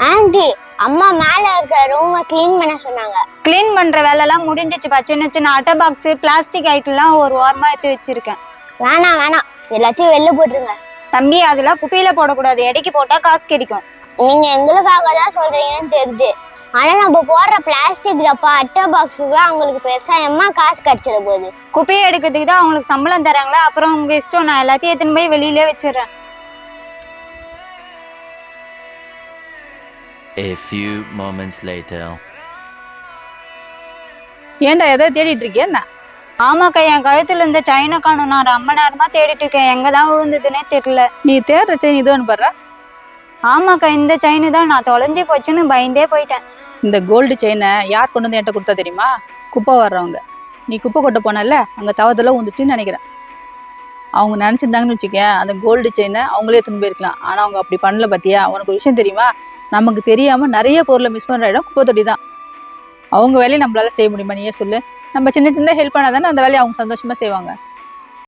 Aunty, அம்மா மேல இருக்க ரூமை க்ளீன் பண்ண சொன்னாங்க. க்ளீன் பண்ற வேலைலாம் முடிஞ்சிச்சுப்பா. சின்ன சின்ன அட்டை பாக்ஸ், பிளாஸ்டிக் ஐட்டம்லாம் ஒரு வாரமா எடுத்து வச்சிருக்கேன். வேணாம், எல்லாத்தையும் வெளில போட்டுருங்க. தம்பி, அதெல்லாம் குப்பையில போடக்கூடாது. எடைக்கு போட்டா காசு கிடைக்கும். நீங்க எங்களுக்காக தான் சொல்றீங்கன்னு தெரியுது. ஆனா நம்ம போடுற பிளாஸ்டிக் டப்பா, அட்டை பாக்ஸுக்குலாம் அவங்களுக்கு பெருசா எம்மா காசு கிடைச்சிட போகுது. குப்பையை எடுக்கிறதுக்கு தான் அவங்களுக்கு சம்பளம் தராங்களா? அப்புறம் உங்க இஷ்டம். நான் எல்லாத்தையும் எடுத்துன்னு போய் வெளியிலே வச்சிடறேன். A few moments later. ஏன்டா எதாவது தேடிட்டு இருக்கியா என்ன? ஆமாக்கா, என் கழுத்துல இருந்த செயினை காணும். நான் ரொம்ப நேரமா தேடிட்டு இருக்கேன். எங்கதான் விழுந்ததுன்னே தெரியல. நீ தேடுற செயின் இதுன்னு பாரு. ஆமாக்கா, இந்த செயின் தான். நான் தொலைஞ்சி போச்சுன்னு பயந்தே போயிட்டேன். இந்த கோல்டு செயினை யார் கொண்டு வந்து என்கிட்ட கொடுத்தா தெரியுமா? குப்பை வர்றவங்க. நீ குப்பை கொட்ட போனல, அங்கே தவறுதெல்லாம் வந்துச்சுன்னு நினைக்கிறேன். அவங்க நினச்சிருந்தாங்கன்னு வச்சுக்கேன், அந்த கோல்டு செயினை அவங்களே எடுத்துன்னு போயிருக்கலாம். ஆனால் அவங்க அப்படி பண்ணல. பார்த்தியா? உனக்கு ஒரு விஷயம் தெரியுமா? நமக்கு தெரியாமல் நிறைய பொருளை மிஸ் பண்ணுற இடம் குப்பை தொட்டி தான். அவங்க வேலையை நம்மளால செய்ய முடியுமா? நீயே சொல்லு. நம்ம சின்ன சின்ன ஹெல்ப் பண்ணால் தானே அந்த வேலையை அவங்க சந்தோஷமாக செய்வாங்க.